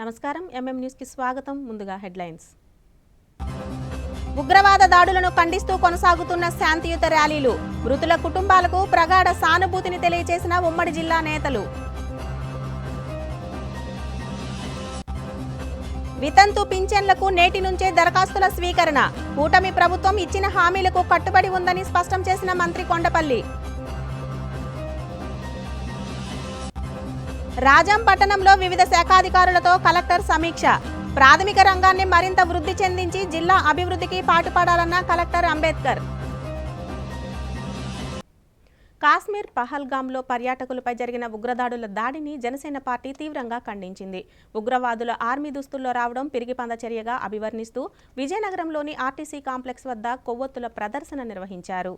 నమస్కారం MM news కి స్వాగతం. ముందుగా హెడ్లైన్స్. ఉగ్రవాద దాడులను ఖండిస్తూ కొనసాగుతున్న శాంతియుత ర్యాలీలు, మృతుల కుటుంబాలకు ప్రగాఢ సానుభూతిని తెలియజేసిన ఉమ్మడి జిల్లా నేతలు. వితంతు పింఛన్లకు నేటి నుంచే దరఖాస్తుల స్వీకరణ, కూటమి ప్రభుత్వం ఇచ్చిన హామీలకు కట్టుబడి ఉందని స్పష్టం చేసిన మంత్రి కొండపల్లి. రాజాం పట్టణంలో వివిధ శాఖాధికారులతో కలెక్టర్ సమీక్ష, ప్రాథమిక రంగాన్ని మరింత వృద్ధి చెందించి జిల్లా అభివృద్ధికి పాటుపడాలన్న కలెక్టర్ అంబేద్కర్. కాశ్మీర్ పహల్గామ్లో పర్యాటకులపై జరిగిన ఉగ్రదాడుల దాడిని జనసేన పార్టీ తీవ్రంగా ఖండించింది. ఉగ్రవాదుల ఆర్మీ దుస్తుల్లో రావడం పిరిగిపంద చర్యగా అభివర్ణిస్తూ విజయనగరంలోని ఆర్టీసీ కాంప్లెక్స్ వద్ద కొవ్వొత్తుల ప్రదర్శన నిర్వహించారు.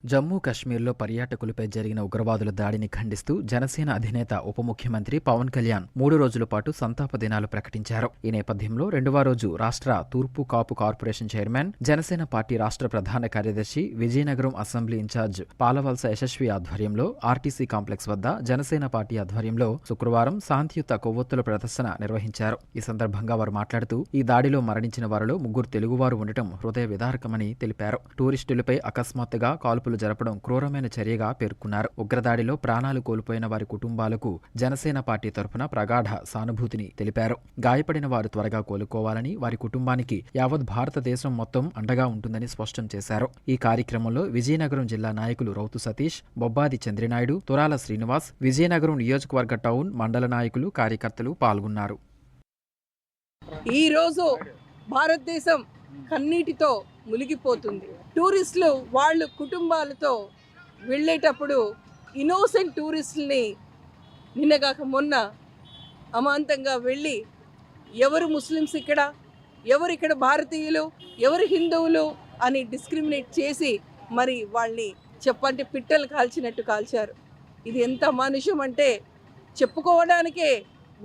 జమ్మూ కశ్మీర్లో పర్యాటకులపై జరిగిన ఉగ్రవాదుల దాడిని ఖండిస్తూ జనసేన అధినేత ఉప ముఖ్యమంత్రి పవన్ కళ్యాణ్ 3 రోజుల పాటు సంతాప దినాలు ప్రకటించారు. ఈ నేపథ్యంలో 2వ రోజు రాష్ట్ర తూర్పు కాపు కార్పొరేషన్ చైర్మన్, జనసేన పార్టీ రాష్ట్ర ప్రధాన కార్యదర్శి, విజయనగరం అసెంబ్లీ ఇన్ఛార్జ్ పాలవలస యశస్వి ఆధ్వర్యంలో ఆర్టీసీ కాంప్లెక్స్ వద్ద జనసేన పార్టీ ఆధ్వర్యంలో శుక్రవారం శాంతియుత కొవ్వొత్తుల ప్రదర్శన నిర్వహించారు. ఈ సందర్భంగా వారు మాట్లాడుతూ ఈ దాడిలో మరణించిన వారిలో 3 తెలుగువారు ఉండటం హృదయ విదారకమని తెలిపారు. టూరిస్టులపై అకస్మాత్తుగా కాల్పులు జరపడం క్రూరమైన చర్యగా పేర్కొన్నారు. ఉగ్రదాడిలో ప్రాణాలు కోల్పోయిన వారి కుటుంబాలకు జనసేన పార్టీ తరఫున ప్రగాఢ సానుభూతిని తెలిపారు. గాయపడిన వారు త్వరగా కోలుకోవాలని, వారి కుటుంబానికి యావత్ భారతదేశం మొత్తం అండగా ఉంటుందని స్పష్టం చేశారు. ఈ కార్యక్రమంలో విజయనగరం జిల్లా నాయకులు రౌతు సతీష్, బొబ్బాది చంద్రనాయుడు, తురాల శ్రీనివాస్, విజయనగరం నియోజకవర్గ టౌన్ మండల నాయకులు, కార్యకర్తలు పాల్గొన్నారు. ఈరోజు భారతదేశం కన్నీటితో మునిగిపోతుంది. టూరిస్టులు వాళ్ళ కుటుంబాలతో వెళ్ళేటప్పుడు ఇన్నోసెంట్ టూరిస్టుల్ని నిన్నగాక మొన్న అమాంతంగా వెళ్ళి ఎవరు ముస్లిమ్స్ ఇక్కడ, ఎవరు ఇక్కడ భారతీయులు, ఎవరు హిందువులు అని డిస్క్రిమినేట్ చేసి మరి వాళ్ళని చెప్పంటే పిట్టలు కాల్చినట్టు కాల్చారు. ఇది ఎంత అమానుషం అంటే చెప్పుకోవడానికే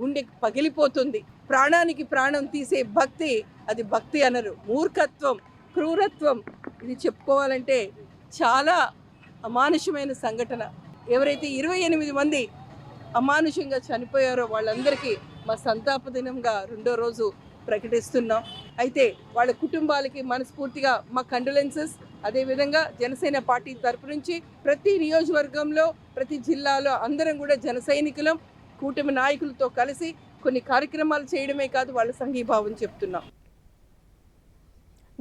గుండె పగిలిపోతుంది. ప్రాణానికి ప్రాణం తీసే భక్తి, అది భక్తి అనరు. మూర్ఖత్వం, క్రూరత్వం, ఇది చెప్పుకోవాలంటే చాలా అమానుషమైన సంఘటన. ఎవరైతే 28 మంది అమానుషంగా చనిపోయారో వాళ్ళందరికీ మా సంతాప దినంగా 2వ రోజు ప్రకటిస్తున్నాం. అయితే వాళ్ళ కుటుంబాలకి మనస్ఫూర్తిగా మా కండోలెన్సెస్. అదేవిధంగా జనసేన పార్టీ తరపు నుంచి ప్రతి నియోజకవర్గంలో, ప్రతి జిల్లాలో అందరం కూడా జన సైనికులం, కూటమి నాయకులతో కలిసి కొన్ని కార్యక్రమాలు చేయడమే కాదు, వాళ్ళ సంఘీభావం చెప్తున్నాం.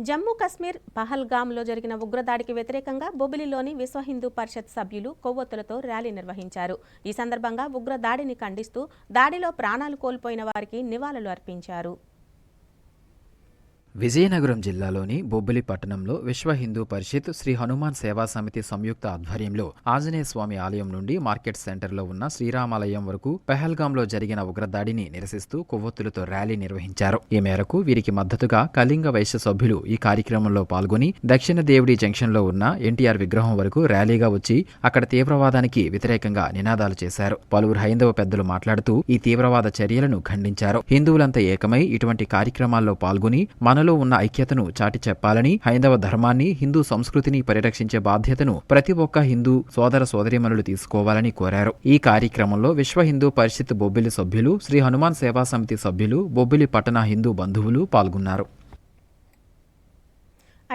జమ్మూ కశ్మీర్ పహల్గామ్లో జరిగిన ఉగ్రదాడికి వ్యతిరేకంగా బొబ్బిలిలోని విశ్వ హిందూ పరిషత్ సభ్యులు కొవ్వొత్తులతో ర్యాలీ నిర్వహించారు. ఈ సందర్భంగా ఉగ్రదాడిని ఖండిస్తూ దాడిలో ప్రాణాలు కోల్పోయిన వారికి నివాళులు అర్పించారు. విజయనగరం జిల్లాలోని బొబ్బిలి పట్టణంలో విశ్వ హిందూ పరిషత్ శ్రీ హనుమాన్ సేవా సమితి సంయుక్త ఆధ్వర్యంలో ఆంజనేయ స్వామి ఆలయం నుండి మార్కెట్ సెంటర్లో ఉన్న శ్రీరామాలయం వరకు పెహల్గాంలో జరిగిన ఉగ్రదాడిని నిరసిస్తూ కొవ్వొత్తులతో ర్యాలీ నిర్వహించారు. ఈ మేరకు వీరికి మద్దతుగా కళింగ వైశ్య సభ్యులు ఈ కార్యక్రమంలో పాల్గొని దక్షిణ దేవిడి జంక్షన్లో ఉన్న ఎన్టీఆర్ విగ్రహం వరకు ర్యాలీగా వచ్చి అక్కడ తీవ్రవాదానికి వ్యతిరేకంగా నినాదాలు చేశారు. పలువురు హైందవ పెద్దలు మాట్లాడుతూ ఈ తీవ్రవాద చర్యలను ఖండించారు. హిందువులంతా ఏకమై ఇటువంటి కార్యక్రమాల్లో పాల్గొని మనలో ఉన్న ఐక్యతను చాటి చెప్పాలని, హైందవ ధర్మాన్ని, హిందూ సంస్కృతిని పరిరక్షించే బాధ్యతను ప్రతి ఒక్క హిందూ సోదర సోదరీమణులు తీసుకోవాలని కోరారు. ఈ కార్యక్రమంలో విశ్వ హిందూ పరిషత్ బొబ్బిలి సభ్యులు, శ్రీ హనుమాన్ సేవా సమితి సభ్యులు, బొబ్బిలి పట్టణ హిందూ బంధువులు పాల్గొన్నారు.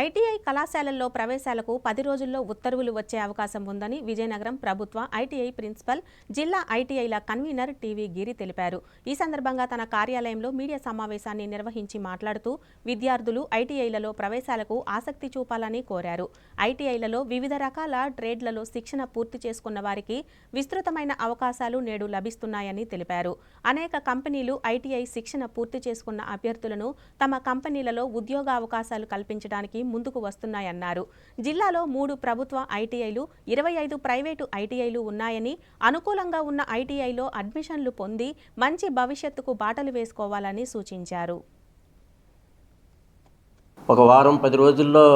ఐటీఐ కళాశాలల్లో ప్రవేశాలకు 10 రోజుల్లో ఉత్తర్వులు వచ్చే అవకాశం ఉందని విజయనగరం ప్రభుత్వ ఐటీఐ ప్రిన్సిపల్, జిల్లా ఐటీఐల కన్వీనర్ టీవీ గిరి తెలిపారు. ఈ సందర్భంగా తన కార్యాలయంలో మీడియా సమావేశాన్ని నిర్వహించి మాట్లాడుతూ విద్యార్థులు ఐటీఐలలో ప్రవేశాలకు ఆసక్తి చూపాలని కోరారు. ఐటీఐలలో వివిధ రకాల ట్రేడ్లలో శిక్షణ పూర్తి చేసుకున్న వారికి విస్తృతమైన అవకాశాలు నేడు లభిస్తున్నాయని తెలిపారు. అనేక కంపెనీలు ఐటీఐ శిక్షణ పూర్తి చేసుకున్న అభ్యర్థులను తమ కంపెనీలలో ఉద్యోగ అవకాశాలు కల్పించడానికి ముందుకు వస్తున్నాయన్నారు. జిల్లాలో 3 ప్రభుత్వ ఐటీఐలు, 25 ప్రైవేటు ఐటీఐలు ఉన్నాయని, అనుకూలంగా ఉన్న ఐటీఐలో అడ్మిషన్లు పొంది మంచి భవిష్యత్తుకు బాటలు వేసుకోవాలని సూచించారు. ఒక వారం 10 రోజుల్లో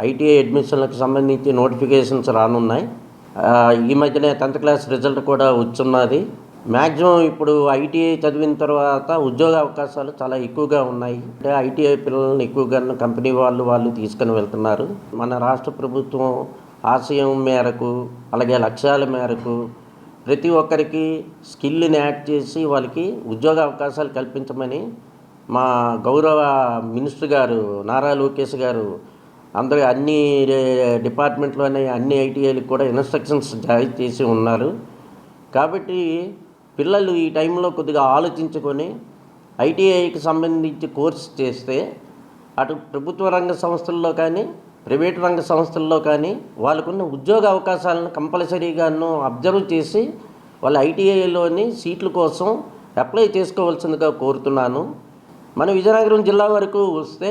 ఐటీఐ అడ్మిషన్లకు సంబంధించి నోటిఫికేషన్స్ రానున్నాయి. ఈ మధ్యనే 10th క్లాస్ రిజల్ట్ కూడా వచ్చున్నది. మ్యాక్సిమం ఇప్పుడు ఐటీఐ చదివిన తర్వాత ఉద్యోగ అవకాశాలు చాలా ఎక్కువగా ఉన్నాయి. అంటే ఐటీఐ పిల్లల్ని ఎక్కువగా కంపెనీ వాళ్ళు తీసుకుని వెళ్తున్నారు. మన రాష్ట్ర ప్రభుత్వం ఆశయం మేరకు, అలాగే లక్ష్యాల మేరకు ప్రతి ఒక్కరికి స్కిల్ని యాడ్ చేసి వాళ్ళకి ఉద్యోగ అవకాశాలు కల్పించమని మా గౌరవ మినిస్టర్ గారు నారా లోకేష్ గారు అందరూ అన్ని డిపార్ట్మెంట్లోనే అన్ని ఐటీఐలకు కూడా ఇన్స్ట్రక్షన్స్ జారీ చేసి ఉన్నారు. కాబట్టి పిల్లలు ఈ టైంలో కొద్దిగా ఆలోచించుకొని ఐటీఐకి సంబంధించి కోర్స్ చేస్తే అటు ప్రభుత్వ రంగ సంస్థల్లో కానీ ప్రైవేట్ రంగ సంస్థల్లో కానీ వాళ్ళకున్న ఉద్యోగ అవకాశాలను కంపల్సరీగాను అబ్జర్వ్ చేసి వాళ్ళ ఐటీఐలోని సీట్ల కోసం అప్లై చేసుకోవాల్సిందిగా కోరుతున్నాను. మన విజయనగరం జిల్లా వరకు వస్తే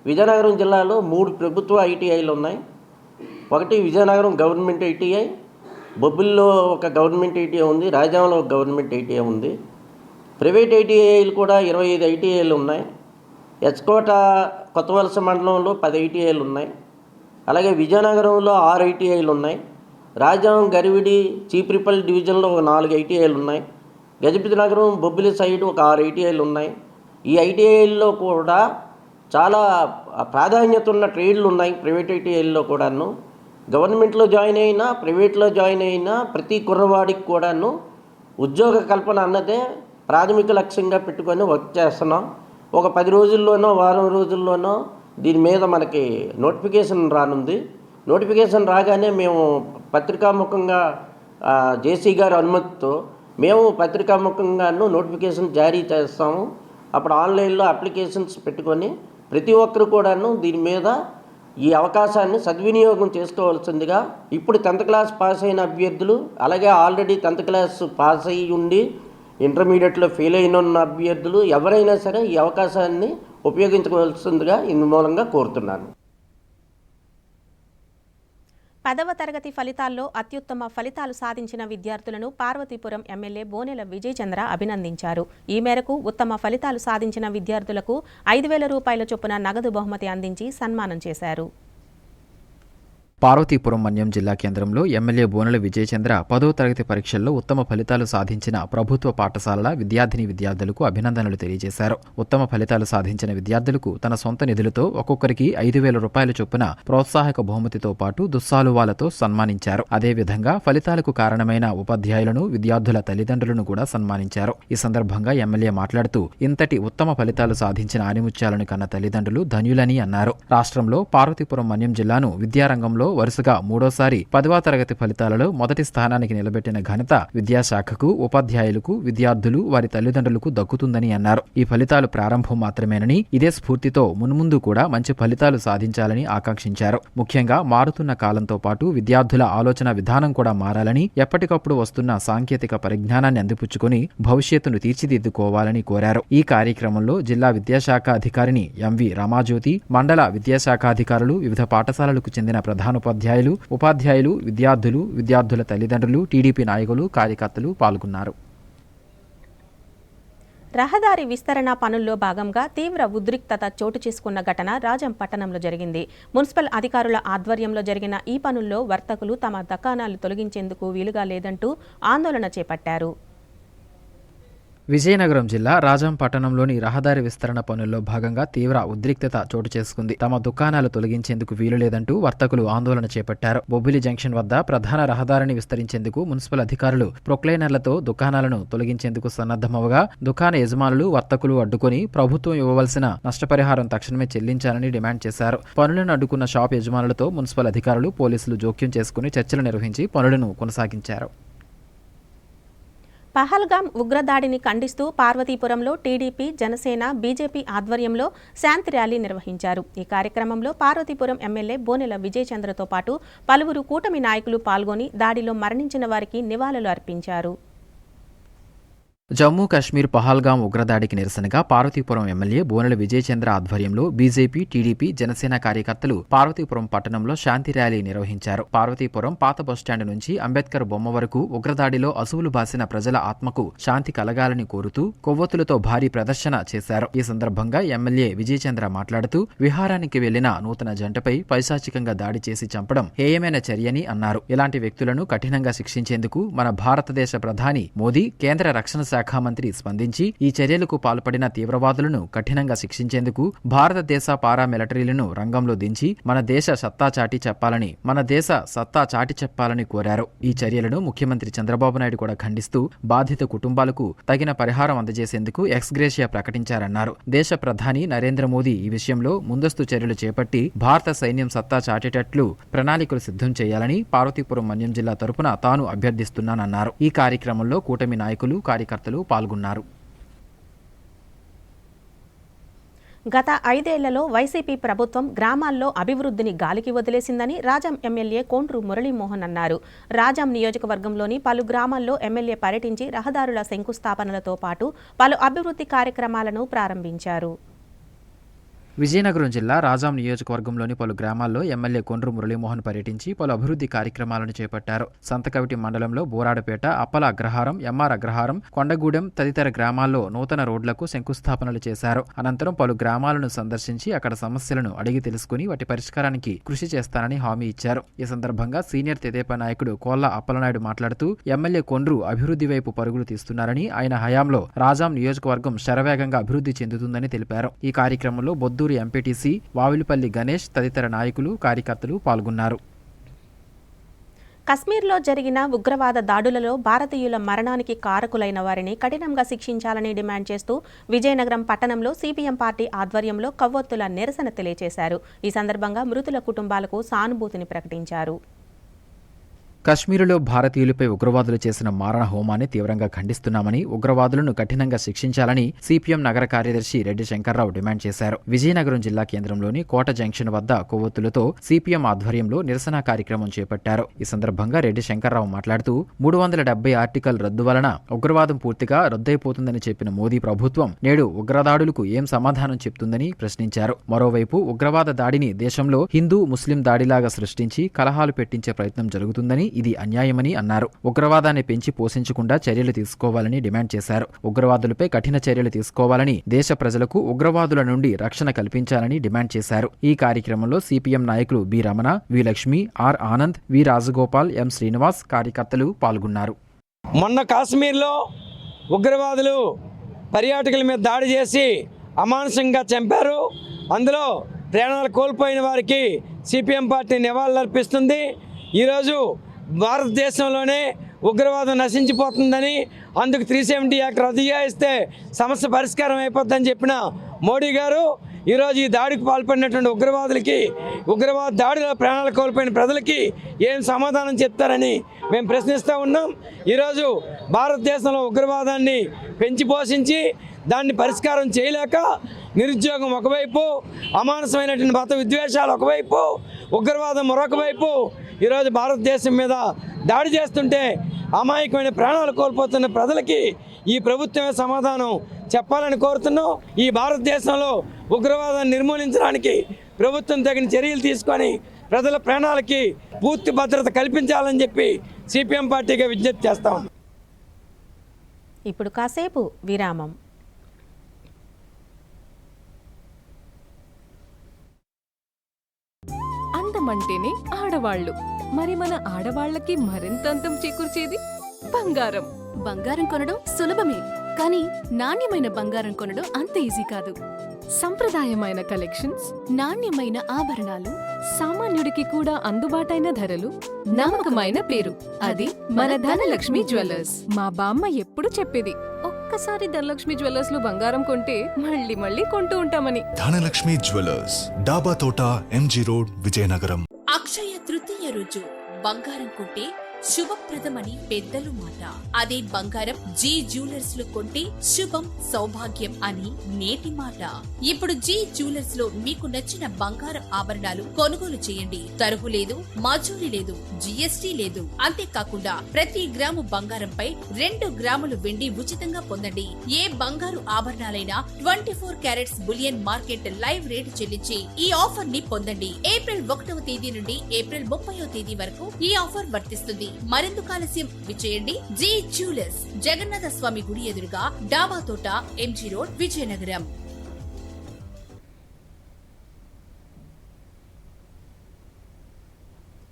విజయనగరం జిల్లాలో 3 ప్రభుత్వ ఐటీఐలు ఉన్నాయి. ఒకటి విజయనగరం గవర్నమెంట్ ఐటీఐ, బొబ్బిలిలో ఒక గవర్నమెంట్ ఐటీఐ ఉంది, రాజాంలో ఒక గవర్నమెంట్ ఐటీఐ ఉంది. ప్రైవేట్ ఐటీఐలు కూడా 25 ఐటీఐలు ఉన్నాయి. ఎచ్కోట కొత్తవలస మండలంలో 10 ఐటీఐలు ఉన్నాయి. అలాగే విజయనగరంలో 6 ఐటీఐలు ఉన్నాయి. రాజాం గరివిడి చీపురిపల్లి డివిజన్లో ఒక 4 ఐటీఐలు ఉన్నాయి. గజపతి నగరం బొబ్బిలి సైడ్ ఒక 6 ఐటీఐలు ఉన్నాయి. ఈ ఐటీఐల్లో కూడా చాలా ప్రాధాన్యత ఉన్న ట్రేడ్లు ఉన్నాయి. ప్రైవేట్ ఐటీఐల్లో కూడాను గవర్నమెంట్లో జాయిన్ అయినా ప్రైవేట్లో జాయిన్ అయినా ప్రతి కుర్రవాడికి కూడాను ఉద్యోగ కల్పన అన్నదే ప్రాథమిక లక్ష్యంగా పెట్టుకొని వర్క్ చేస్తున్నాం. ఒక 10 రోజుల్లోనో వారం రోజుల్లోనో దీని మీద మనకి నోటిఫికేషన్ రానుంది. నోటిఫికేషన్ రాగానే మేము పత్రికాముఖంగా జేసీ గారి అనుమతితో మేము పత్రికాముఖంగాను నోటిఫికేషన్ జారీ చేస్తాము. అప్పుడు ఆన్లైన్లో అప్లికేషన్స్ పెట్టుకొని ప్రతి ఒక్కరు కూడాను దీని మీద ఈ అవకాశాన్ని సద్వినియోగం చేసుకోవాల్సిందిగా ఇప్పుడు 10th క్లాస్ పాస్ అయిన అభ్యర్థులు, అలాగే ఆల్రెడీ 10th క్లాస్ పాస్ అయ్యి ఉండి ఇంటర్మీడియట్లో ఫెయిల్ అయిన అభ్యర్థులు ఎవరైనా సరే ఈ అవకాశాన్ని ఉపయోగించుకోవాల్సిందిగా ఇందు మూలంగా కోరుతున్నాను. 10వ తరగతి ఫలితాల్లో అత్యుత్తమ ఫలితాలు సాధించిన విద్యార్థులను పార్వతీపురం ఎమ్మెల్యే బోనెల విజయచంద్ర అభినందించారు. ఈ మేరకు ఉత్తమ ఫలితాలు సాధించిన విద్యార్థులకు 5,000 రూపాయల చొప్పున నగదు బహుమతి అందించి సన్మానం చేశారు. పార్వతీపురం మన్యం జిల్లా కేంద్రంలో ఎమ్మెల్యే బోనెల విజయచంద్ర 10వ తరగతి పరీక్షల్లో ఉత్తమ ఫలితాలు సాధించిన ప్రభుత్వ పాఠశాలల విద్యార్థులకు అభినందనలు తెలియజేశారు. ఉత్తమ ఫలితాలు సాధించిన విద్యార్థులకు తన సొంత నిధులతో ఒక్కొక్కరికి 5,000 రూపాయల చొప్పున ప్రోత్సాహక బహుమతితో పాటు దుస్సాలువాలతో సన్మానించారు. అదేవిధంగా ఫలితాలకు కారణమైన ఉపాధ్యాయులను, విద్యార్థుల తల్లిదండ్రులను కూడా సన్మానించారు. ఈ సందర్భంగా ఎమ్మెల్యే మాట్లాడుతూ ఇంతటి ఉత్తమ ఫలితాలు సాధించిన ఆనిముత్యాలను కన్న తల్లిదండ్రులు ధన్యులని అన్నారు. రాష్ట్రంలో పార్వతీపురం మన్యం జిల్లాను విద్యారంగంలో వరుసగా 3వసారి 10వ తరగతి ఫలితాలలో మొదటి స్థానానికి నిలబెట్టిన ఘనత విద్యాశాఖకు, ఉపాధ్యాయులకు, విద్యార్థులు, వారి తల్లిదండ్రులకు దక్కుతుందని అన్నారు. ఈ ఫలితాలు ప్రారంభం మాత్రమేనని, ఇదే స్ఫూర్తితో మున్ముందు కూడా మంచి ఫలితాలు సాధించాలని ఆకాంక్షించారు. ముఖ్యంగా మారుతున్న కాలంతో పాటు విద్యార్థుల ఆలోచన విధానం కూడా మారాలని, ఎప్పటికప్పుడు వస్తున్న సాంకేతిక పరిజ్ఞానాన్ని అందిపుచ్చుకుని భవిష్యత్తును తీర్చిదిద్దుకోవాలని కోరారు. ఈ కార్యక్రమంలో జిల్లా విద్యాశాఖ అధికారిని ఎంవి రమాజ్యోతి, మండల విద్యాశాఖాధికారులు, వివిధ పాఠశాలలకు చెందిన ప్రధానోపాధ్యాయులు, ఉపాధ్యాయులు, విద్యార్థుల తల్లిదండ్రులు, టీడీపీ నాయకులు, కార్యకర్తలు పాల్గొన్నారు. రహదారి విస్తరణ పనుల్లో భాగంగా తీవ్ర ఉద్రిక్తత చోటు చేసుకున్న ఘటన రాజం పట్టణంలో జరిగింది. మున్సిపల్ అధికారుల ఆధ్వర్యంలో జరిగిన ఈ పనుల్లో వర్తకులు తమ దుకాణాలు తొలగించేందుకు వీలుగా లేదంటూ ఆందోళన చేపట్టారు. విజయనగరం జిల్లా రాజం పట్టణంలోని రహదారి విస్తరణ పనుల్లో భాగంగా తీవ్ర ఉద్రిక్తత చోటు చేసుకుంది. తమ దుకాణాలు తొలగించేందుకు వీలులేదంటూ వర్తకులు ఆందోళన చేపట్టారు. బొబ్బిలి జంక్షన్ వద్ద ప్రధాన రహదారిని విస్తరించేందుకు మున్సిపల్ అధికారులు ప్రొక్లైనర్లతో దుకాణాలను తొలగించేందుకు సన్నద్ధమవగా దుకాణ యజమానులు, వర్తకులు అడ్డుకొని ప్రభుత్వం ఇవ్వవలసిన నష్టపరిహారం తక్షణమే చెల్లించాలని డిమాండ్ చేశారు. పనులను అడ్డుకున్న షాప్ యజమానులతో మున్సిపల్ అధికారులు, పోలీసులు జోక్యం చేసుకుని చర్చలు నిర్వహించి పనులను కొనసాగించారు. పహల్గాం ఉగ్రదాడిని ఖండిస్తూ పార్వతీపురంలో టీడీపీ, జనసేన, బీజేపీ ఆధ్వర్యంలో శాంతి ర్యాలీ నిర్వహించారు. ఈ కార్యక్రమంలో పార్వతీపురం ఎమ్మెల్యే బోనెల విజయచంద్రతో పాటు పలువురు కూటమి నాయకులు పాల్గొని దాడిలో మరణించిన వారికి నివాళులు అర్పించారు. జమ్మూ కాశ్మీర్ పహల్గాం ఉగ్రదాడికి నిరసనగా పార్వతీపురం ఎమ్మెల్యే బోనెల విజయచంద్ర ఆధ్వర్యంలో బీజేపీ, టీడీపీ, జనసేన కార్యకర్తలు పార్వతీపురం పట్టణంలో శాంతి ర్యాలీ నిర్వహించారు. పార్వతీపురం పాత బస్టాండ్ నుంచి అంబేద్కర్ బొమ్మ వరకు ఉగ్రదాడిలో అసువులు బాసిన ప్రజల ఆత్మకు శాంతి కలగాలని కోరుతూ కొవ్వొత్తులతో భారీ ప్రదర్శన చేశారు. ఈ సందర్భంగా ఎమ్మెల్యే విజయచంద్ర మాట్లాడుతూ విహారానికి వెళ్లిన నూతన జంటపై పైశాచికంగా దాడి చేసి చంపడం హేయమైన చర్యని అన్నారు. ఇలాంటి వ్యక్తులను కఠినంగా శిక్షించేందుకు మన భారతదేశ ప్రధాని మోదీ, కేంద్ర రక్షణ శాఖ మంత్రి స్పందించి ఈ చర్యలకు పాల్పడిన తీవ్రవాదులను కఠినంగా శిక్షించేందుకు భారతదేశ పారామిలిటరీలను రంగంలో దించి మన దేశ సత్తా చాటి చెప్పాలని కోరారు. ఈ చర్యలను ముఖ్యమంత్రి చంద్రబాబు నాయుడు కూడా ఖండిస్తూ బాధిత కుటుంబాలకు తగిన పరిహారం అందజేసేందుకు ఎక్స్గ్రేషియా ప్రకటించారన్నారు. దేశ ప్రధాని నరేంద్ర మోదీ ఈ విషయంలో ముందస్తు చర్యలు చేపట్టి భారత సైన్యం సత్తా చాటేటట్లు ప్రణాళికలు సిద్ధం చేయాలని పార్వతీపురం మన్యం జిల్లా తరపున తాను అభ్యర్థిస్తున్నానన్నారు. ఈ కార్యక్రమంలో కూటమి నాయకులు, కార్యకర్తలు పాల్గొన్నారు. గత 5 ఏళ్లలో వైసీపీ ప్రభుత్వం గ్రామాల్లో అభివృద్ధిని గాలికి వదిలేసిందని రాజాం ఎమ్మెల్యే కోండ్రు మురళీమోహన్ అన్నారు. రాజాం నియోజకవర్గంలోని పలు గ్రామాల్లో ఎమ్మెల్యే పర్యటించి రహదారుల శంకుస్థాపనలతో పాటు పలు అభివృద్ధి కార్యక్రమాలను ప్రారంభించారు. విజయనగరం జిల్లా రాజాం నియోజకవర్గంలోని పలు గ్రామాల్లో ఎమ్మెల్యే కొండ్రు మురళీమోహన్ పర్యటించి పలు అభివృద్ధి కార్యక్రమాలను చేపట్టారు. సంతకవిటి మండలంలో బోరాడపేట, అప్పల అగ్రహారం, ఎంఆర్ అగ్రహారం, కొండగూడెం తదితర గ్రామాల్లో నూతన రోడ్లకు శంకుస్థాపనలు చేశారు. అనంతరం పలు గ్రామాలను సందర్శించి అక్కడ సమస్యలను అడిగి తెలుసుకుని వాటి పరిష్కారానికి కృషి చేస్తానని హామీ ఇచ్చారు. ఈ సందర్భంగా సీనియర్ తెదేపా నాయకుడు కోళ్ల అప్పలనాయుడు మాట్లాడుతూ ఎమ్మెల్యే కొండ్రు అభివృద్ధి వైపు పరుగులు తీస్తున్నారని, ఆయన హయాంలో రాజాం నియోజకవర్గం శరవేగంగా అభివృద్ధి చెందుతుందని తెలిపారు. ఈ కార్యక్రమంలో బొద్దూరి ఎంపీటీసీ వావిలిపల్లి గణేష్ తదితర నాయకులు, కార్యకర్తలు పాల్గొన్నారు. కశ్మీర్లో జరిగిన ఉగ్రవాద దాడులలో భారతీయుల మరణానికి కారకులైన వారిని కఠినంగా శిక్షించాలని డిమాండ్ చేస్తూ విజయనగరం పట్టణంలో సిపిఎం పార్టీ ఆధ్వర్యంలో కొవ్వొత్తుల నిరసన తెలియజేశారు. ఈ సందర్భంగా మృతుల కుటుంబాలకు సానుభూతిని ప్రకటించారు. కశ్మీరులో భారతీయులపై ఉగ్రవాదులు చేసిన మారణ హోమాన్ని తీవ్రంగా ఖండిస్తున్నామని, ఉగ్రవాదులను కఠినంగా శిక్షించాలని సిపిఎం నగర కార్యదర్శి రెడ్డి శంకర్రావు డిమాండ్ చేశారు. విజయనగరం జిల్లా కేంద్రంలోని కోట జంక్షన్ వద్ద కొవ్వొత్తులతో సిపిఎం ఆధ్వర్యంలో నిరసన కార్యక్రమం చేపట్టారు. ఈ సందర్భంగా రెడ్డి శంకర్రావు మాట్లాడుతూ 370 ఆర్టికల్ రద్దు వలన ఉగ్రవాదం పూర్తిగా రద్దయిపోతుందని చెప్పిన మోదీ ప్రభుత్వం నేడు ఉగ్రదాడులకు ఏం సమాధానం చెప్తుందని ప్రశ్నించారు. మరోవైపు ఉగ్రవాద దాడిని దేశంలో హిందూ, ముస్లిం దాడిలాగా సృష్టించి కలహాలు పెట్టించే ప్రయత్నం జరుగుతుందని, ఇది అన్యాయమని అన్నారు. ఉగ్రవాదాన్ని పెంచి పోషించకుండా చర్యలు తీసుకోవాలని డిమాండ్ చేశారు. ఉగ్రవాదులపై కఠిన చర్యలు తీసుకోవాలని, దేశ ప్రజలకు ఉగ్రవాదుల నుండి రక్షణ కల్పించాలని డిమాండ్ చేశారు. ఈ కార్యక్రమంలో సిపిఎం నాయకులు B Ramana, V Lakshmi, R Anand, V Rajagopal, M Srinivas, కార్యకర్తలు పాల్గొన్నారు. మొన్న కాశ్మీర్లో ఉగ్రవాదులు పర్యాటకుల మీద దాడి చేసి అమానుషంగా చంపారు. అందులో ప్రాణాలు కోల్పోయిన వారికి సిపిఎం పార్టీ నివాళులర్పిస్తుంది. ఈరోజు భారతదేశంలోనే ఉగ్రవాదం నశించిపోతుందని, అందుకు 370 యాక్ట్ రద్దు చేస్తే సమస్య పరిష్కారం అయిపోద్దని చెప్పిన మోడీ గారు ఈరోజు ఈ దాడికి పాల్పడినటువంటి ఉగ్రవాదులకి, ఉగ్రవాద దాడిలో ప్రాణాలు కోల్పోయిన ప్రజలకి ఏం సమాధానం చెప్తారని మేము ప్రశ్నిస్తూ ఉన్నాం. ఈరోజు భారతదేశంలో ఉగ్రవాదాన్ని పెంచి పోషించి దాన్ని పరిష్కారం చేయలేక నిరుద్యోగం ఒకవైపు, అమానసమైనటువంటి మత విద్వేషాలు ఒకవైపు, ఉగ్రవాదం మరొక వైపు ఈరోజు భారతదేశం మీద దాడి చేస్తుంటే అమాయకమైన ప్రాణాలు కోల్పోతున్న ప్రజలకి ఈ ప్రభుత్వమే సమాధానం చెప్పాలని కోరుతున్నాం. ఈ భారతదేశంలో ఉగ్రవాదాన్ని నిర్మూలించడానికి ప్రభుత్వం తగిన చర్యలు తీసుకొని ప్రజల ప్రాణాలకి పూర్తి భద్రత కల్పించాలని చెప్పి సిపిఎం పార్టీగా విజ్ఞప్తి చేస్తాం. ఇప్పుడు కాసేపు విరామం. అందమంటేనే ఆడవాళ్ళు, మరి మన ఆడవాళ్ళకి మరింత అందం చేకూర్చేది బంగారం. బంగారం కొనడం సులభమే, కానీ నాణ్యమైన బంగారం కొనడం అంత ఈజీ కాదు. సంప్రదాయమైన కలెక్షన్స్, నాణ్యమైన ఆభరణాలు, సామాన్యుడికి కూడా అందుబాటైన ధరలు, నమ్మకమైన పేరు, అది మన ధనలక్ష్మి జ్యువెలర్స్. మా బామ్మ ఎప్పుడు చెప్పేది, ఒక్కసారి ధనలక్ష్మి జ్యువెలర్స్ లో బంగారం కొంటే మళ్ళీ మళ్ళీ కొంటూ ఉంటామని. ధనలక్ష్మి జ్యువెలర్స్, డాబా తోట, ఎంజీ రోడ్, విజయనగరం. అక్షయ తృతీయ రోజు బంగారం కొంటే శుభప్రదమని పెద్దలు మాట. అదే బంగారం జీ జ్యువెలర్స్ లో కొంటే శుభం, సౌభాగ్యం అని నేటి మాట. ఇప్పుడు జీ జ్యువెలర్స్ లో మీకు నచ్చిన బంగారం ఆభరణాలు కొనుగోలు చేయండి. తరుగు లేదు, మజూరీ లేదు, జీఎస్టీ లేదు. అంతేకాకుండా ప్రతి గ్రాము బంగారంపై 2 గ్రాములు వెండి ఉచితంగా పొందండి. ఏ బంగారు ఆభరణాలైనా 24 carats bullion market live rate చెల్లించి ఈ ఆఫర్ ని పొందండి. ఏప్రిల్ 1వ తేదీ నుండి ఏప్రిల్ 30వ తేదీ వరకు ఈ ఆఫర్ వర్తిస్తుంది. మరెందుకు ఆలస్యం, విచేయండి. జీ జ్యువెలర్స్, జగన్నాథ స్వామి గుడి ఎదురుగా, డాబా తోట, MG road, Vizianagaram.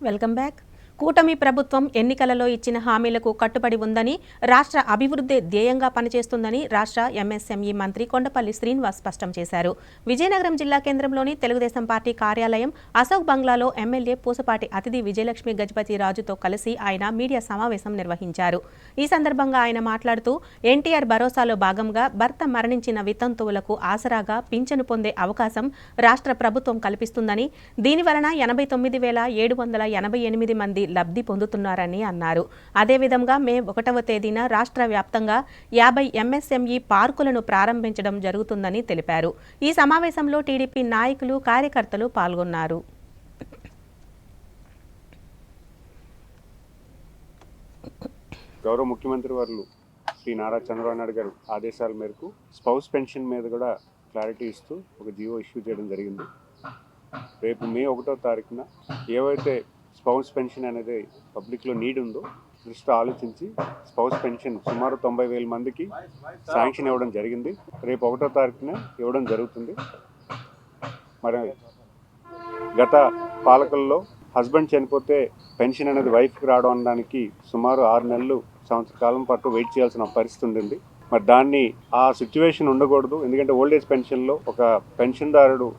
Welcome back. కూటమి ప్రభుత్వం ఎన్నికలలో ఇచ్చిన హామీలకు కట్టుబడి ఉందని, రాష్ట్ర అభివృద్ధి ధ్యేయంగా పనిచేస్తుందని రాష్ట్ర ఎంఎస్ఎంఈ మంత్రి కొండపల్లి శ్రీనివాస్ స్పష్టం చేశారు. విజయనగరం జిల్లా కేంద్రంలోని తెలుగుదేశం పార్టీ కార్యాలయం అశోక్ బంగ్లాలో ఎమ్మెల్యే పూసపాటి అతిథి విజయలక్ష్మి గజపతి రాజుతో కలిసి ఆయన మీడియా సమావేశం నిర్వహించారు. ఈ సందర్భంగా ఆయన మాట్లాడుతూ ఎన్టీఆర్ భరోసాలో భాగంగా భర్త మరణించిన వితంతువులకు ఆసరాగా పింఛను పొందే అవకాశం రాష్ట్ర ప్రభుత్వం కల్పిస్తుందని, దీనివలన 89,788 మంది లబ్ధి పొందుతున్నారని అన్నారు. అదేవిధంగా మే 1వ తేదీన రాష్ట్ర వ్యాప్తంగా 50 ఎంఎస్ఎంఈ పార్కులను ప్రారంభించడం జరుగుతుందని తెలిపారు. ఈ సమావేశంలో టీడీపీ నాయకులు, కార్యకర్తలు పాల్గొన్నారు. గౌరవ ముఖ్యమంత్రి వారు శ్రీ నారా చంద్రబాబు నాయుడు గారు ఆదేశాల మేరకు స్పౌస్ పెన్షన్ మీద కూడా క్లారిటీ ఇస్తూ ఒక జీవో ఇష్యూ చేయడం జరిగింది. రేపు మే 1వ తారీఖున ఏవైతే స్పౌస్ పెన్షన్ అనేది పబ్లిక్లో నీడ్ ఉందో దృష్టి ఆలోచించి స్పౌస్ పెన్షన్ సుమారు 90,000 మందికి శాంక్షన్ ఇవ్వడం జరిగింది. రేపు 1వ తారీఖున ఇవ్వడం జరుగుతుంది. మరి గత పాలకుల్లో హస్బెండ్ చనిపోతే పెన్షన్ అనేది వైఫ్కి రావడం అనడానికి సుమారు 6 నెలలు సంవత్సర కాలం పాటు వెయిట్ చేయాల్సిన పరిస్థితి ఉండింది. మరి దాన్ని ఆ సిచ్యువేషన్ ఉండకూడదు. ఎందుకంటే ఓల్డేజ్ పెన్షన్లో ఒక పెన్షన్దారుడు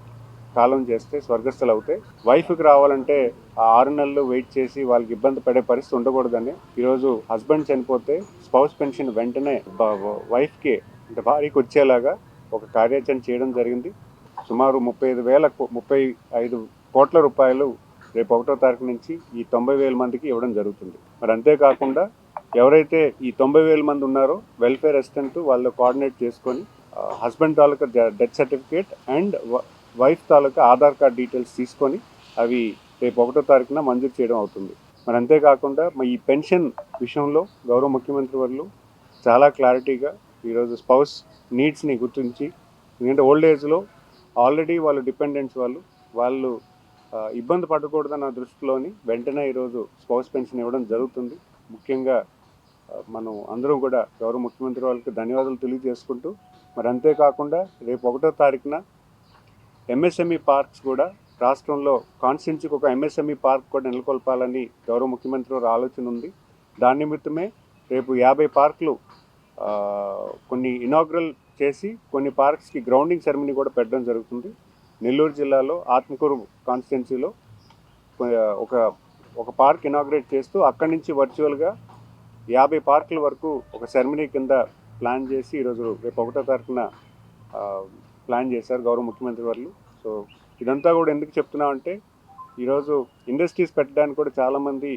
కాలం చేస్తే స్వర్గస్థులు అవుతాయి. వైఫ్కి రావాలంటే ఆ 6 నెలలు వెయిట్ చేసి వాళ్ళకి ఇబ్బంది పడే పరిస్థితి ఉండకూడదని ఈరోజు హస్బెండ్ చనిపోతే స్పౌస్ పెన్షన్ వెంటనే వైఫ్కి అంటే భార్యకి వచ్చేలాగా ఒక కార్యాచరణ చేయడం జరిగింది. సుమారు 35 కోట్ల రూపాయలు రేపు 1వ తారీఖు నుంచి ఈ 90,000 మందికి ఇవ్వడం జరుగుతుంది. మరి అంతేకాకుండా ఎవరైతే ఈ 90,000 మంది ఉన్నారో వెల్ఫేర్ అసిస్టెంట్ వాళ్ళు కోఆర్డినేట్ చేసుకొని husband taluka death certificate and wife taluka Aadhaar card details తీసుకొని అవి రేపు 1వ తారీఖున మంజూరు చేయడం అవుతుంది. మరి అంతేకాకుండా ఈ పెన్షన్ విషయంలో గౌరవ ముఖ్యమంత్రి వాళ్ళు చాలా క్లారిటీగా ఈరోజు స్పౌస్ నీడ్స్ని గుర్తించి, ఎందుకంటే ఓల్డ్ ఏజ్లో ఆల్రెడీ వాళ్ళు డిపెండెంట్స్ వాళ్ళు ఇబ్బంది పడకూడదన్న దృష్టిలోని వెంటనే ఈరోజు స్పౌస్ పెన్షన్ ఇవ్వడం జరుగుతుంది. ముఖ్యంగా మనం అందరం కూడా గౌరవ ముఖ్యమంత్రి వాళ్ళకి ధన్యవాదాలు తెలియజేసుకుంటూ, మరి అంతేకాకుండా రేపు 1వ తారీఖున ఎంఎస్ఎంఈ పార్క్స్ కూడా రాష్ట్రంలో కాన్స్టిట్యున్సీకి ఒక ఎంఎస్ఎంఈ పార్క్ కూడా నెలకొల్పాలని గౌరవ ముఖ్యమంత్రి వారి ఆలోచన ఉంది. దాని నిమిత్తమే రేపు 50 పార్కులు కొన్ని ఇనాగ్రల్ చేసి కొన్ని పార్క్స్కి గ్రౌండింగ్ సెరమనీ కూడా పెట్టడం జరుగుతుంది. నెల్లూరు జిల్లాలో ఆత్మకూరు కాన్స్టిట్యున్సీలో ఒక పార్క్ ఇనాగ్రేట్ చేస్తూ అక్కడి నుంచి వర్చువల్గా 50 పార్కుల వరకు ఒక సెరమనీ కింద ప్లాన్ చేసి ఈరోజు రేపు 1వ తారీఖున ప్లాన్ చేశారు గౌరవ ముఖ్యమంత్రి వాళ్ళు. సో ఇదంతా కూడా ఎందుకు చెప్తున్నామంటే ఈరోజు ఇండస్ట్రీస్ పెట్టడానికి కూడా చాలామంది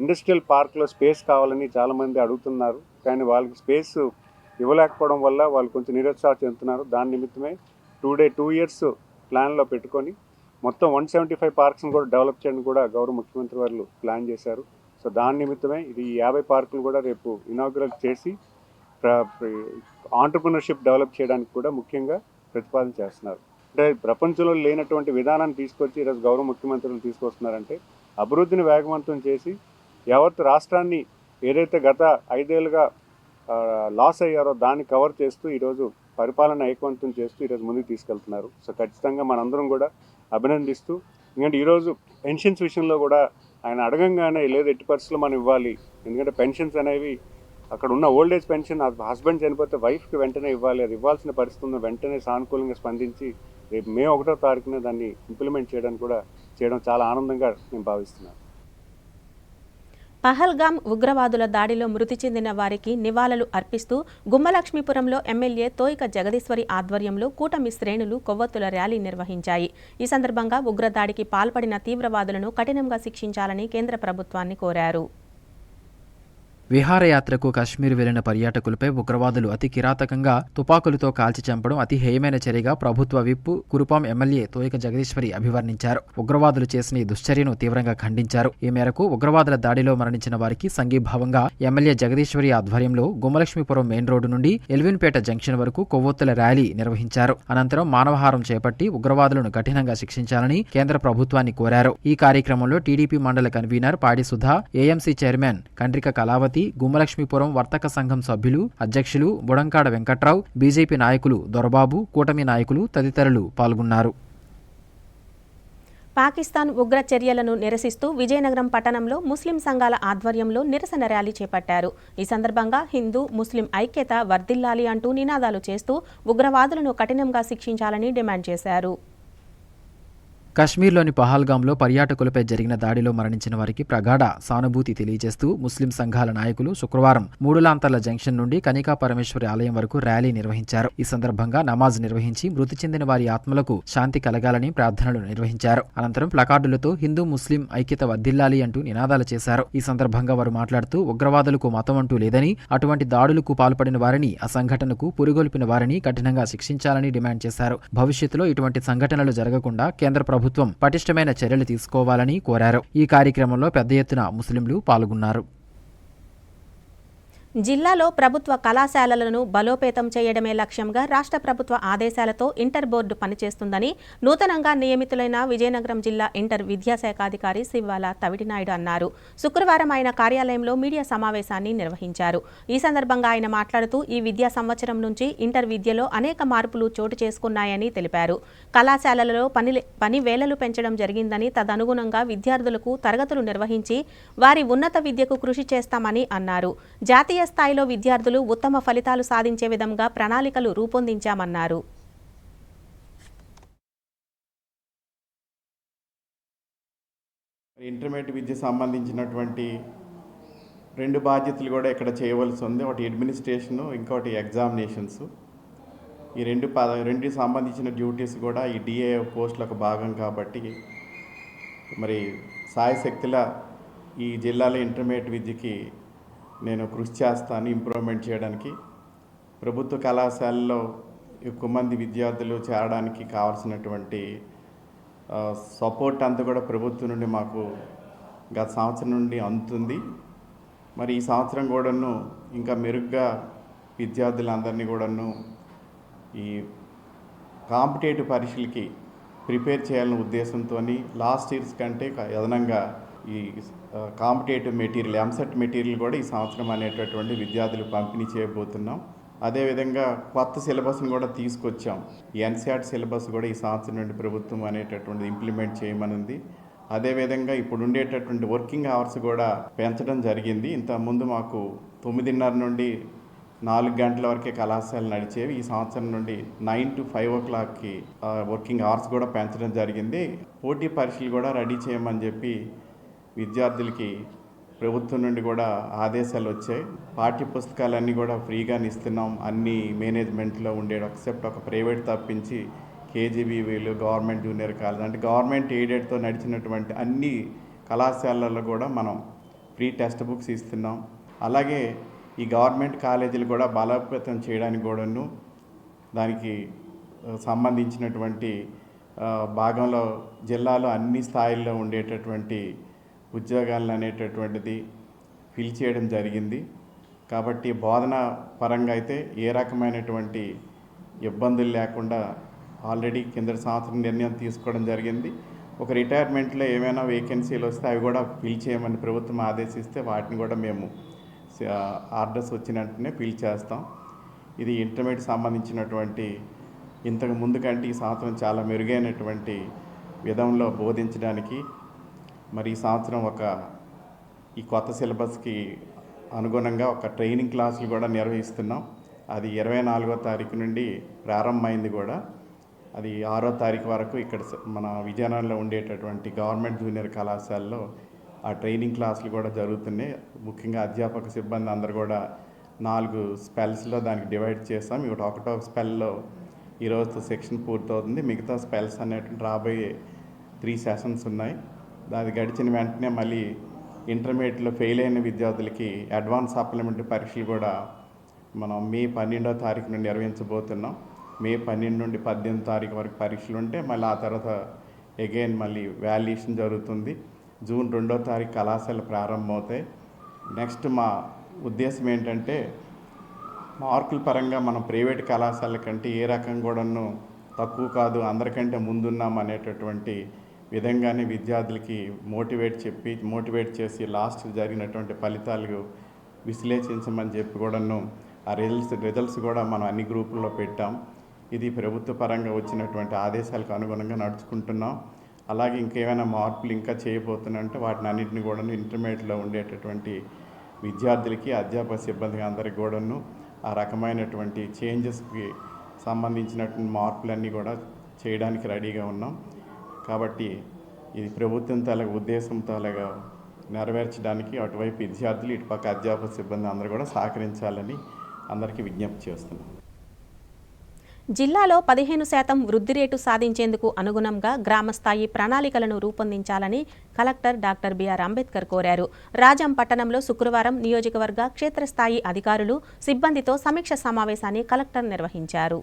ఇండస్ట్రియల్ పార్క్లో స్పేస్ కావాలని చాలామంది అడుగుతున్నారు. కానీ వాళ్ళకి స్పేస్ ఇవ్వలేకపోవడం వల్ల వాళ్ళు కొంచెం నిరుత్సాహం చెందుతున్నారు. దాని నిమిత్తమే 2 ఇయర్స్ ప్లాన్లో పెట్టుకొని మొత్తం 175 పార్క్స్ని కూడా డెవలప్ చేయడానికి కూడా గౌరవ ముఖ్యమంత్రి వాళ్ళు ప్లాన్ చేశారు. సో దాని నిమిత్తమే ఇది 50 పార్కులు కూడా రేపు ఇనాగ్రేట్ చేసి ఆంటర్ప్రినర్షిప్ డెవలప్ చేయడానికి కూడా ముఖ్యంగా ప్రతిపాదన చేస్తున్నారు. అంటే ప్రపంచంలో లేనటువంటి విధానాన్ని తీసుకొచ్చి ఈరోజు గౌరవ ముఖ్యమంత్రులు తీసుకొస్తున్నారంటే అభివృద్ధిని వేగవంతం చేసి యావత్ రాష్ట్రాన్ని ఏదైతే గత 5 ఏళ్ళుగా లాస్ అయ్యారో దాన్ని కవర్ చేస్తూ ఈరోజు పరిపాలన ఏకవంతం చేస్తూ ఈరోజు ముందుకు తీసుకెళ్తున్నారు. సో ఖచ్చితంగా మనందరం కూడా అభినందిస్తూ, ఎందుకంటే ఈరోజు పెన్షన్స్ విషయంలో కూడా ఆయన అడగంగానే లేదు ఎట్టి పరిస్థితుల్లో మనం ఇవ్వాలి. ఎందుకంటే పెన్షన్స్ అనేవి అక్కడ ఉన్న ఓల్డ్ ఏజ్ పెన్షన్ హస్బెండ్ చనిపోతే వైఫ్కి వెంటనే ఇవ్వాలి. అది ఇవ్వాల్సిన పరిస్థితి వెంటనే సానుకూలంగా స్పందించి రేపు మే 1వ తారీఖున దాన్ని ఇంప్లిమెంట్ చేయడం చాలా ఆనందంగా నేను భావిస్తున్నాను. పహల్గామ్ ఉగ్రవాదుల దాడిలో మృతి చెందిన వారికి నివాళులు అర్పిస్తూ గుమ్మలక్ష్మీపురంలో ఎమ్మెల్యే తోయిక జగదీశ్వరి ఆధ్వర్యంలో కూటమి శ్రేణులు కొవ్వొత్తుల ర్యాలీ నిర్వహించాయి. ఈ సందర్భంగా ఉగ్రదాడికి పాల్పడిన తీవ్రవాదులను కఠినంగా శిక్షించాలని కేంద్ర ప్రభుత్వాన్ని కోరారు. విహారయాత్రకు కశ్మీర్ వెళ్లిన పర్యాటకులపై ఉగ్రవాదులు అతి కిరాతకంగా తుపాకులతో కాల్చి చంపడం అతి హేయమైన చర్యగా ప్రభుత్వ విప్ కురుపాం ఎమ్మెల్యే తోయిక జగదీశ్వరి అభివర్ణించారు. ఉగ్రవాదులు చేసిన ఈ దుశ్చర్యను తీవ్రంగా ఖండించారు. ఈ మేరకు ఉగ్రవాదుల దాడిలో మరణించిన వారికి సంఘీభావంగా ఎమ్మెల్యే జగదీశ్వరి ఆధ్వర్యంలో గుమ్మలక్ష్మీపురం మెయిన్ రోడ్డు నుండి ఎల్విన్పేట జంక్షన్ వరకు కొవ్వొత్తుల ర్యాలీ నిర్వహించారు. అనంతరం మానవహారం చేపట్టి ఉగ్రవాదులను కఠినంగా శిక్షించాలని కేంద్ర ప్రభుత్వాన్ని కోరారు. ఈ కార్యక్రమంలో టీడీపీ మండల కన్వీనర్ పాడి సుధా, ఏఎంసీ చైర్మన్ కండ్రిక కళావతి, గుమ్మలక్ష్మీపురం వర్తక సంఘం సభ్యులు, అధ్యక్షులు బుడంకాడ వెంకట్రావు, బీజేపీ నాయకులు దొరబాబు, కూటమి నాయకులు తదితరులు పాల్గొన్నారు. పాకిస్తాన్ ఉగ్ర చర్యలను నిరసిస్తూ విజయనగరం పట్టణంలో ముస్లిం సంఘాల ఆధ్వర్యంలో నిరసన ర్యాలీ చేపట్టారు. ఈ సందర్భంగా హిందూ ముస్లిం ఐక్యత వర్ధిల్లాలి అంటూ నినాదాలు చేస్తూ ఉగ్రవాదులను కఠినంగా శిక్షించాలని డిమాండ్ చేశారు. కశ్మీర్లోని పహల్గాంలో పర్యాటకులపై జరిగిన దాడిలో మరణించిన వారికి ప్రగాఢ సానుభూతి తెలియజేస్తూ ముస్లిం సంఘాల నాయకులు శుక్రవారం మూడులాంతర్ల జంక్షన్ నుండి కనికా పరమేశ్వరి ఆలయం వరకు ర్యాలీ నిర్వహించారు. ఈ సందర్భంగా నమాజ్ నిర్వహించి మృతి చెందిన వారి ఆత్మలకు శాంతి కలగాలని ప్రార్థనలు నిర్వహించారు. అనంతరం ప్లకార్డులతో హిందూ ముస్లిం ఐక్యత వర్ధిల్లాలి అంటూ నినాదాలు చేశారు. ఈ సందర్భంగా వారు మాట్లాడుతూ ఉగ్రవాదులకు మతం అంటూ లేదని, అటువంటి దాడులకు పాల్పడిన వారిని, ఆ సంఘటనకు పురుగొల్పిన వారిని కఠినంగా శిక్షించాలని డిమాండ్ చేశారు. భవిష్యత్తులో ఇటువంటి సంఘటనలు జరగకుండా కేంద్ర ప్రభుత్వం పటిష్టమైన చర్యలు తీసుకోవాలని కోరారు. ఈ కార్యక్రమంలో పెద్ద ఎత్తున ముస్లింలు పాల్గొన్నారు. జిల్లాలో ప్రభుత్వ కళాశాలలను బలోపేతం చేయడమే లక్ష్యంగా రాష్ట్ర ప్రభుత్వ ఆదేశాలతో ఇంటర్ బోర్డు పనిచేస్తుందని నూతనంగా నియమితులైన విజయనగరం జిల్లా ఇంటర్ విద్యాశాఖాధికారి శివ్వాల తవిటినాయుడు అన్నారు. శుక్రవారం ఆయన కార్యాలయంలో మీడియా సమావేశాన్ని నిర్వహించారు. ఈ సందర్భంగా ఆయన మాట్లాడుతూ ఈ విద్యా సంవత్సరం నుంచి ఇంటర్ విద్యలో అనేక మార్పులు చోటు చేసుకున్నాయని తెలిపారు. కళాశాలలలో పని వేళలు పెంచడం జరిగిందని, తదనుగుణంగా విద్యార్థులకు తరగతులు నిర్వహించి వారి ఉన్నత విద్యకు కృషి చేస్తామని అన్నారు. జాతీయ స్థాయిలో విద్యార్థులు ఉత్తమ ఫలితాలు సాధించే విధంగా ప్రణాళికలు రూపొందించామన్నారు. ఇంటర్మీడియట్ విద్య సంబంధించినటువంటి 2 బాధ్యతలు కూడా ఇక్కడ చేయవలసి ఉంది. ఒకటి అడ్మినిస్ట్రేషను, ఇంకోటి ఎగ్జామినేషన్స్. ఈ రెండు సంబంధించిన డ్యూటీస్ కూడా ఈ డిఏ పోస్టులకు భాగం కాబట్టి మరి సాయశక్తిలా ఈ జిల్లాలో ఇంటర్మీడియట్ విద్యకి నేను కృషి చేస్తాను ఇంప్రూవ్మెంట్ చేయడానికి. ప్రభుత్వ కళాశాలలో ఎక్కువ మంది విద్యార్థులు చేరడానికి కావాల్సినటువంటి సపోర్ట్ అంతా కూడా ప్రభుత్వం నుండి మాకు గత సంవత్సరం నుండి అందుతుంది. మరి ఈ సంవత్సరం కూడాను ఇంకా మెరుగ్గా విద్యార్థులందరినీ కూడాను ఈ కాంపిటేటివ్ పరీక్షలకి ప్రిపేర్ చేయాలనే ఉద్దేశంతో లాస్ట్ ఇయర్స్ కంటే అదనంగా ఈ కాంపిటేటివ్ మెటీరియల్, ఎంసెట్ మెటీరియల్ కూడా ఈ సంవత్సరం అనేటటువంటి విద్యార్థులు పంపిణీ చేయబోతున్నాం. అదేవిధంగా కొత్త సిలబస్ని కూడా తీసుకొచ్చాం. ఈ ఎన్సీఆర్టీ సిలబస్ కూడా ఈ సంవత్సరం నుండి ప్రభుత్వం అనేటటువంటిది ఇంప్లిమెంట్ చేయమనుంది. అదేవిధంగా ఇప్పుడు ఉండేటటువంటి వర్కింగ్ అవర్స్ కూడా పెంచడం జరిగింది. ఇంతకుముందు మాకు 9:30 నుండి 4 గంటల వరకే కళాశాలలు నడిచేవి. ఈ సంవత్సరం నుండి 9 to 5 o'clockకి వర్కింగ్ అవర్స్ కూడా పెంచడం జరిగింది. పోటీ పరీక్షలు కూడా రెడీ చేయమని చెప్పి విద్యార్థులకి ప్రభుత్వం నుండి కూడా ఆదేశాలు వచ్చాయి. పాఠ్య పుస్తకాలన్నీ కూడా ఫ్రీగానే ఇస్తున్నాం. అన్ని మేనేజ్మెంట్లో ఉండే ఎక్సెప్ట్ ఒక ప్రైవేట్ తప్పించి కేజీబీవీలు, గవర్నమెంట్ జూనియర్ కాలేజ్ అంటే గవర్నమెంట్ ఎయిడెడ్తో నడిచినటువంటి అన్ని కళాశాలల్లో కూడా మనం ఫ్రీ టెక్స్ట్ బుక్స్ ఇస్తున్నాం. అలాగే ఈ గవర్నమెంట్ కాలేజీలు కూడా బలోపేతం చేయడానికి కూడాను దానికి సంబంధించినటువంటి భాగంలో జిల్లాలో అన్ని స్థాయిల్లో ఉండేటటువంటి ఉద్యోగాలను అనేటటువంటిది ఫిల్ చేయడం జరిగింది. కాబట్టి బోధన పరంగా అయితే ఏ రకమైనటువంటి ఇబ్బందులు లేకుండా ఆల్రెడీ కింద సంవత్సరం నిర్ణయం తీసుకోవడం జరిగింది. ఒక రిటైర్మెంట్లో ఏమైనా వేకెన్సీలు వస్తే అవి కూడా ఫిల్ చేయమని ప్రభుత్వం ఆదేశిస్తే వాటిని కూడా మేము ఆర్డర్స్ వచ్చిన వెంటనే ఫిల్ చేస్తాం. ఇది ఇంటర్మీడియట్ సంబంధించినటువంటి ఇంతకు ముందు కంటే ఈ సంవత్సరం చాలా మెరుగైనటువంటి విధంలో బోధించడానికి మరి ఈ సంవత్సరం ఈ కొత్త సిలబస్కి అనుగుణంగా ఒక ట్రైనింగ్ క్లాసులు కూడా నిర్వహిస్తున్నాం. అది 24వ తారీఖు నుండి ప్రారంభమైంది కూడా. అది 6వ తారీఖు వరకు ఇక్కడ మన విజయనగరంలో ఉండేటటువంటి గవర్నమెంట్ జూనియర్ కళాశాలలో ఆ ట్రైనింగ్ క్లాసులు కూడా జరుగుతున్నాయి. ముఖ్యంగా అధ్యాపక సిబ్బంది అందరూ కూడా 4 స్పెల్స్లో దానికి డివైడ్ చేస్తాం. ఇప్పుడు ఒకటో స్పెల్లో ఈరోజుతో సెక్షన్ పూర్తవుతుంది. మిగతా స్పెల్స్ అనేటువంటి రాబోయే 3 సెషన్స్ ఉన్నాయి. అది గడిచిన వెంటనే మళ్ళీ ఇంటర్మీడియట్లో ఫెయిల్ అయిన విద్యార్థులకి అడ్వాన్స్ సప్లిమెంటరీ పరీక్షలు కూడా మనం మే 12వ తారీఖు నుండి నిర్వహించబోతున్నాం. మే 12 నుండి 18వ తారీఖు వరకు పరీక్షలు ఉంటే మళ్ళీ ఆ తర్వాత అగైన్ మళ్ళీ వాల్యుయేషన్ జరుగుతుంది. జూన్ 2వ తారీఖు కళాశాలలు ప్రారంభమవుతాయి. నెక్స్ట్ మా ఉద్దేశం ఏంటంటే మార్కుల పరంగా మనం ప్రైవేట్ కళాశాలల కంటే ఏ రకం కూడాను తక్కువ కాదు, అందరికంటే ముందున్నాం అనేటటువంటి విధంగానే విద్యార్థులకి మోటివేట్ చేసి లాస్ట్ జరిగినటువంటి ఫలితాలు విశ్లేషించమని చెప్పి కూడాను ఆ రిజల్ట్స్ కూడా మనం అన్ని గ్రూపుల్లో పెట్టాం. ఇది ప్రభుత్వ పరంగా వచ్చినటువంటి ఆదేశాలకు అనుగుణంగా నడుచుకుంటున్నాం. అలాగే ఇంకేమైనా మార్పులు ఇంకా చేయబోతున్నాయంటే వాటిని అన్నింటినీ కూడా ఇంటర్మీడియట్లో ఉండేటటువంటి విద్యార్థులకి అధ్యాపక సిబ్బందికి అందరికి కూడాను ఆ రకమైనటువంటి చేంజెస్కి సంబంధించినటువంటి మార్పులన్నీ కూడా చేయడానికి రెడీగా ఉన్నాం. కాబట్టి ఇది ప్రభుత్వం తాలూకా ఉద్దేశం తాలూకా నెరవేర్చడానికి అటువైపు విద్యార్థులు ఇటుపక్క అధ్యాపక సిబ్బంది అందరూ కూడా సహకరించాలని అందరికీ విజ్ఞప్తి చేస్తున్నాం. జిల్లాలో 15% వృద్ధి రేటు సాధించేందుకు అనుగుణంగా గ్రామస్థాయి ప్రణాళికలను రూపొందించాలని కలెక్టర్ డాక్టర్ బిఆర్ అంబేద్కర్ కోరారు. రాజాం పట్టణంలో శుక్రవారం నియోజకవర్గ క్షేత్రస్థాయి అధికారులు సిబ్బందితో సమీక్ష సమావేశాన్ని కలెక్టర్ నిర్వహించారు.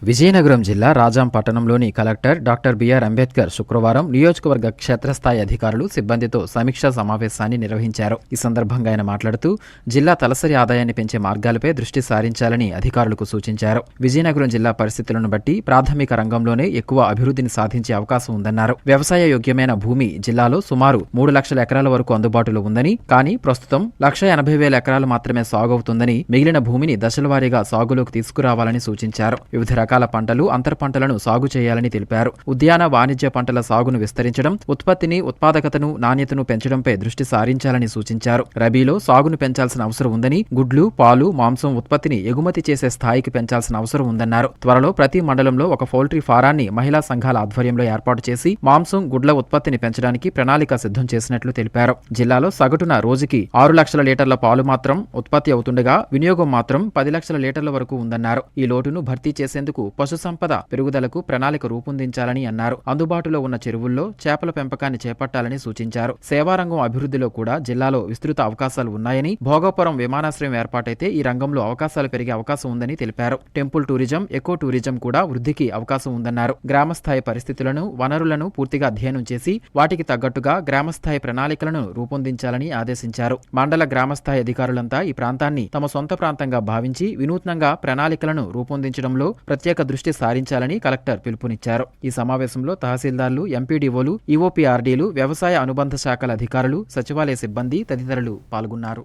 విజయనగరం జిల్లా రాజాం పట్టణంలోని కలెక్టర్ డాక్టర్ బిఆర్ అంబేద్కర్ శుక్రవారం నియోజకవర్గ క్షేత్రస్థాయి అధికారులు సిబ్బందితో సమీక్షా సమావేశాన్ని నిర్వహించారు. ఈ సందర్భంగా ఆయన మాట్లాడుతూ జిల్లా తలసరి ఆదాయాన్ని పెంచే మార్గాలపై దృష్టి సారించాలని అధికారులకు సూచించారు. విజయనగరం జిల్లా పరిస్థితులను బట్టి ప్రాథమిక రంగంలోనే ఎక్కువ అభివృద్ధిని సాధించే అవకాశం ఉందన్నారు. వ్యవసాయ యోగ్యమైన భూమి జిల్లాలో సుమారు 3 లక్షల ఎకరాల వరకు అందుబాటులో ఉందని, కానీ ప్రస్తుతం 1,80,000 ఎకరాలు మాత్రమే సాగవుతుందని, మిగిలిన భూమిని దశలవారీగా సాగులోకి తీసుకురావాలని సూచించారు. వివిధ రకాల పంటలు, అంతర పంటలను సాగు చేయాలని తెలిపారు. ఉద్యాన వాణిజ్య పంటల సాగును విస్తరించడం, ఉత్పత్తిని, ఉత్పాదకతను, నాణ్యతను పెంచడంపై దృష్టి సారించాలని సూచించారు. రబీలో సాగును పెంచాల్సిన అవసరం ఉందని, గుడ్లు, పాలు, మాంసం ఉత్పత్తిని ఎగుమతి చేసే స్థాయికి పెంచాల్సిన అవసరం ఉందన్నారు. త్వరలో ప్రతి మండలంలో ఒక పౌల్ట్రీ ఫారాన్ని మహిళా సంఘాల ఆధ్వర్యంలో ఏర్పాటు చేసి మాంసం, గుడ్ల ఉత్పత్తిని పెంచడానికి ప్రణాళిక సిద్ధం చేసినట్లు తెలిపారు. జిల్లాలో సగటున రోజుకి 6 లక్షల లీటర్ల పాలు మాత్రం ఉత్పత్తి అవుతుండగా వినియోగం మాత్రం 10 లక్షల లీటర్ల వరకు ఉందన్నారు. ఈ లోటును భర్తీ చేసేందుకు పశుసంపద పెరుగుదలకు ప్రణాళిక రూపొందించాలని అన్నారు. అందుబాటులో ఉన్న చెరువుల్లో చేపల పెంపకాన్ని చేపట్టాలని సూచించారు. సేవారంగం అభివృద్ధిలో కూడా జిల్లాలో విస్తృత అవకాశాలు ఉన్నాయని, భోగాపురం విమానాశ్రయం ఏర్పాటైతే ఈ రంగంలో అవకాశాలు పెరిగే అవకాశం ఉందని తెలిపారు. టెంపుల్ టూరిజం, ఎకో టూరిజం కూడా వృద్ధికి అవకాశం ఉందన్నారు. గ్రామస్థాయి పరిస్థితులను, వనరులను పూర్తిగా అధ్యయనం చేసి వాటికి తగ్గట్టుగా గ్రామస్థాయి ప్రణాళికలను రూపొందించాలని ఆదేశించారు. మండల గ్రామస్థాయి అధికారులంతా ఈ ప్రాంతాన్ని తమ సొంత ప్రాంతంగా భావించి వినూత్నంగా ప్రణాళికలను రూపొందించడంలో ప్రత్యేక దృష్టి సారించాలని కలెక్టర్ పిలుపునిచ్చారు. ఈ సమావేశంలో తహసీల్దార్లు, ఎంపీడీఓలు, ఈఓపీఆర్డీలు, వ్యవసాయ అనుబంధ శాఖల అధికారులు, సచివాలయ సిబ్బంది తదితరులు పాల్గొన్నారు.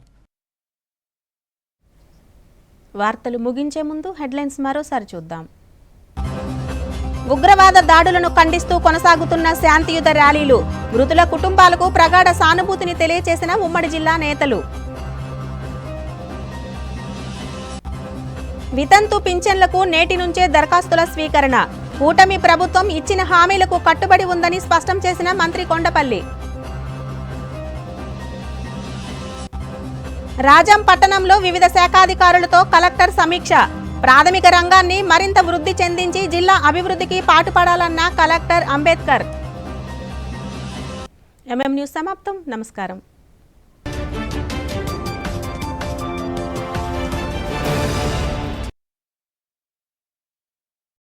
వార్తలు ముగించే ముందు హెడ్లైన్స్ మరోసారి చూద్దాం. ఉగ్రవాద దాడులను ఖండిస్తూ కొనసాగుతున్న శాంతియుత ర్యాలీలు, మృతుల కుటుంబాలకు ప్రగాఢ సానుభూతిని తెలియజేసిన ఉమ్మడి జిల్లా నేతలు. వితంతు పింఛన్లకు నేటి నుంచే దరఖాస్తుల స్వీకరణ, కూటమి ప్రభుత్వం ఇచ్చిన హామీలకు కట్టుబడి ఉందని స్పష్టం చేసిన మంత్రి కొండపల్లి. రాజాం పట్టణంలో వివిధ శాఖాధికారులతో కలెక్టర్ సమీక్ష, ప్రాథమిక రంగాన్ని మరింత వృద్ధి చెందించి జిల్లా అభివృద్ధికి పాటుపడాలన్న కలెక్టర్ అంబేద్కర్. ఎంఎం న్యూస్ సమాప్తం. నమస్కారం.